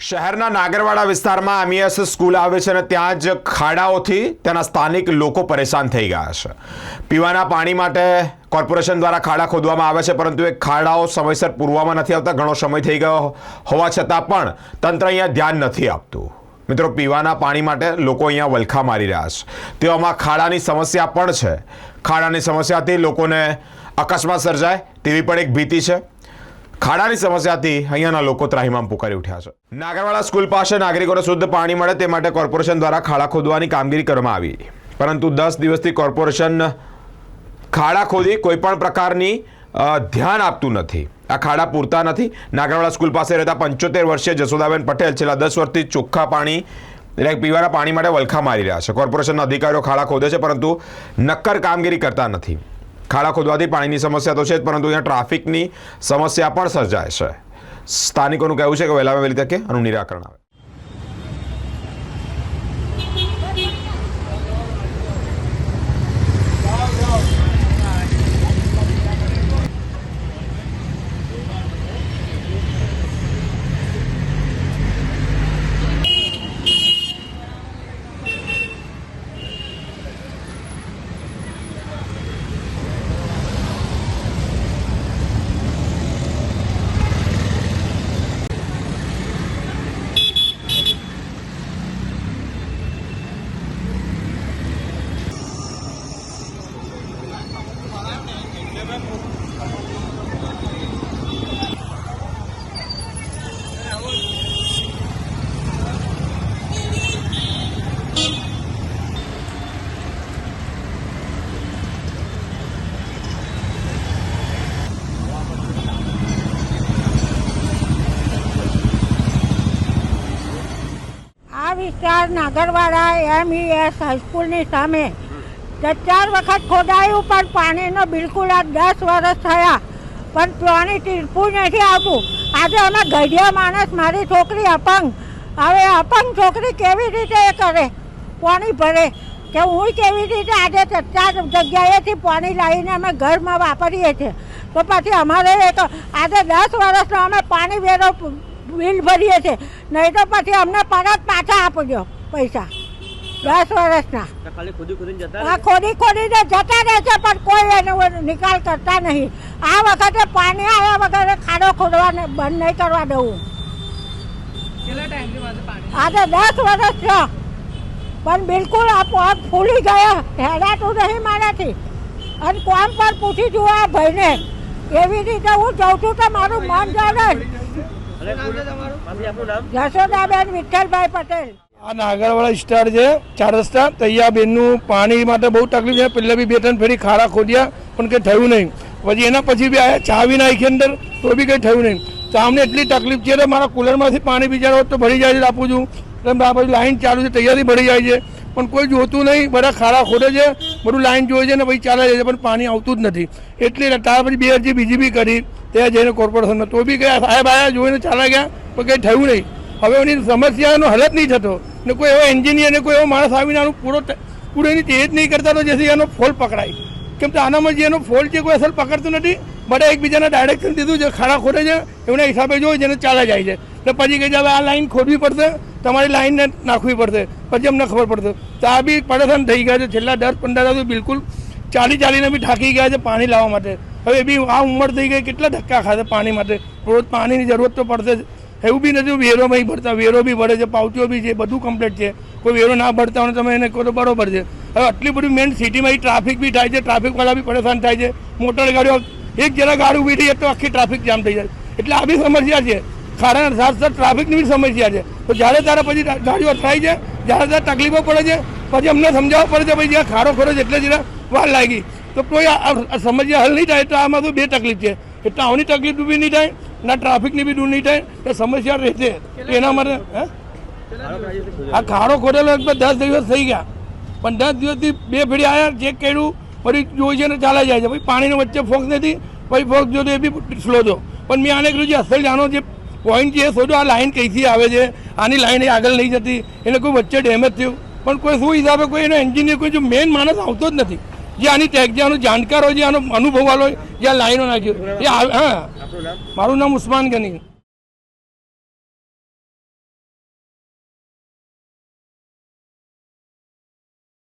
શહેરના નાગરવાડા વિસ્તારમાં MES school આવે છે અને ત્યાં જ ખાડાઓથી તેના સ્થાનિક લોકો પરેશાન થઈ ગયા છે। પીવાના પાણી માટે કોર્પોરેશન દ્વારા ખાડા ખોદવામાં આવે છે, પરંતુ એ ખાડાઓ સમયસર પૂરવામાં નથી આવતા। ઘણો સમય થઈ ગયો હોવા છતાં પણ તંત્ર અહીંયા ધ્યાન નથી આપતું। મિત્રો, પીવાના પાણી માટે લોકો અહીંયા વલખા મારી રહ્યા છે। તેવામાં ખાડાની સમસ્યા પણ છે। ખાડાની સમસ્યાથી લોકોને અકસ્માત સર્જાય તેવી પણ એક ભીતિ છે। ખાડાની સમસ્યાથી અહીંયાના લોકો ત્રાહિમામ પુકારી ઉઠ્યા છે। નાગરવાડા સ્કૂલ પાસે નાગરિકોને શુદ્ધ પાણી મળે તે માટે કોર્પોરેશન દ્વારા ખાડા ખોદવાની કામગીરી કરવામાં આવી, પરંતુ 10 દિવસથી કોર્પોરેશન ખાડા ખોદી કોઈ પણ પ્રકારની ધ્યાન આપતું નથી। આ ખાડા પૂરતા નથી। નાગરવાડા સ્કૂલ પાસે રહેતા 75 વર્ષીય જસોદાબેન પટેલ છેલ્લા 10 વર્ષથી ચોખ્ખા પાણી એટલે પીવાના પાણી માટે વલખા મારી રહ્યા છે। કોર્પોરેશનના અધિકારીઓ ખાડા ખોદે છે, પરંતુ નક્કર કામગીરી કરતા નથી। ખાડા ખોદવાથી પાણીની સમસ્યા તો છે જ, પરંતુ અહીંયા ટ્રાફિકની સમસ્યા પણ સર્જાય છે। સ્થાનિકોનું કહેવું છે કે વહેલામાં વહેલી તકે આનું નિરાકરણ આવે। વિસ્તાર નાગરવાડા એમઈએસ હાઈસ્કૂલની સામે 4 વખત ખોદાયું, પણ પાણીનો બિલકુલ આ 10 વર્ષ થયા પણ પાણી ટીપું નથી આવતું। આજે અમે ગઢિયા માણસ, મારી છોકરી અપંગ, હવે અપંગ છોકરી કેવી રીતે એ કરે, પાણી ભરે કે હું કેવી રીતે આજે 4 જગ્યાએથી પાણી લાવીને અમે ઘરમાં વાપરીએ છીએ, તો પછી અમારે આજે 10 વર્ષનો અમે પાણી વેરો બિલ ભરીએ છીએ, નહીં તો પછી અમને પરત પાછા આપજો પૈસા 10 વર્ષના। ખોદી ખોદીને જતા રહે છે, પણ કોઈ એનો નિકાલ કરતા નહીં। આ વખતે પાણી આવ્યા વગર ખાડો ખોદવાને બંધ નહીં કરવા દઉં। આજે 10 વર્ષ છે, પણ બિલકુલ આ પગ ફૂલી ગયા, હેડાતું નહીં મારાથી। અને કોમ પર પૂછી જુઓ આ ભાઈને, એવી રીતે હું જઉં છું તો મારું મન જાણે। જશોદાબેન વિઠ્ઠલભાઈ પટેલ। આ નાગરવાડા વિસ્તાર છે, 4 રસ્તા તૈયાબેનનું પાણી માટે બહુ તકલીફ છે। પહેલાં બી 2-3 ફેરી ખાડા ખોદ્યા પણ કંઈ થયું નહીં। પછી એના પછી બી આવ્યા, ચાવી નાખી અંદર તો બી કંઈ થયું નહીં। તો અમને એટલી તકલીફ છે, મારા કુલરમાંથી પાણી બિચારો તો ભરી જાય છે, આપું છું એટલે આ બાજુ લાઈન ચાલુ છે, તૈયારી ભરી જાય છે, પણ કોઈ જોતું નહીં। બધા ખાડા ખોદે છે, બધું લાઈન જોઈ છે ને પછી ચાલે છે, પણ પાણી આવતું જ નથી। એટલે ત્યાર પછી 2 અરજી બીજી બી કરી, ત્યાં જઈને કોર્પોરેશનનો તો બી ગયા, સાહેબ આવ્યા જોઈને ચાલ્યા ગયા, પણ કંઈ થયું નહીં। હવે એની સમસ્યાનો હલ જ નહીં થતો ને કોઈ એવો એન્જિનિયર ને કોઈ એવો માણસ આવીને આનું પૂરો એની તેજ નહીં કરતા, તો જેથી એનો ફોલ્ટ પકડાય। કેમ કે આનામાં જે એનો ફોલ્ટ છે કોઈ અસર પકડતું નથી। બધા એકબીજાને ડાયરેક્શન દીધું છે, ખાડા ખોદે છે, એમના હિસાબે જોઈ જેને ચાલ્યા જાય છે। એટલે પછી કહે છે હવે આ લાઈન ખોદવી પડશે, તમારી લાઈનને નાખવી પડશે, પછી અમને ખબર પડશે। તો આ બી પરેશાન થઈ ગયા છે। છેલ્લા 10-15 દિવસ બિલકુલ ચાલીને બી થાકી ગયા છે પાણી લાવવા માટે। હવે બી આ ઉંમર થઈ ગઈ, કેટલા ધક્કા ખાશે પાણી માટે। રોજ પાણીની જરૂરત તો પડશે જ। એવું બી નથી વેરો નહીં ભરતા, વેરો બી ભરે છે, પાવતીઓ બી છે, બધું કમ્પ્લીટ છે। કોઈ વેરો ના ભરતા હોય તમે એને કહો તો બરોબર છે। હવે આટલી બધી મેઇન સિટીમાં ટ્રાફિક બી થાય છે, ટ્રાફિકવાળા બી પરેશાન થાય છે। મોટર ગાડીઓ એક જરા ગાડી ઊભી થઈ જાય તો આખી ટ્રાફિક જામ થઈ જાય। એટલે આ બી સમસ્યા છે, ખાડાના સાથે ટ્રાફિકની બી સમસ્યા છે। તો જ્યારે ત્યારે પછી ગાડીઓ અથડાય છે, જ્યારે ત્યારે તકલીફો પડે છે, પછી અમને સમજાવવા પડે છે ભાઈ જ્યાં ખાડો ખરો છે એટલે જરા વાર લાગી, તો કોઈ આ સમસ્યા હલ નહીં થાય। તો આમાં તો 2 તકલીફ છે, એટલે આવની તકલીફ બી નહીં થાય ના ટ્રાફિકની બી દૂર નહીં થાય, એ સમસ્યા રહેશે। એના માટે આ ખાડો ખોદેલો 10 દિવસ થઈ ગયા, પણ 10 દિવસથી 2 ફેરી આવ્યા, ચેક કર્યું, ફરી જોઈ છે ને ચાલ્યા જાય છે। ભાઈ પાણીનો વચ્ચે ફોક્સ નથી, પછી ફોક્સ જો તો એ બી સ્લો છો। પણ મેં આને કીધું જે અસલ આનો જે પોઈન્ટ છે એ શોધો, આ લાઈન કઈથી આવે છે, આની લાઈન આગળ નહીં જતી, એને કોઈ વચ્ચે ડેમેજ થયું, પણ કોઈ શું હિસાબે કોઈ એનો એન્જિનિયર કોઈ જો મેઇન માણસ આવતો જ નથી, જે આની ટેક જે આનો જાણકાર હોય, જે આનો અનુભવ વાળો હોય, જે આ લાઈનો નાખ્યો એ। હા, મારું નામ ઉસ્માન ગની।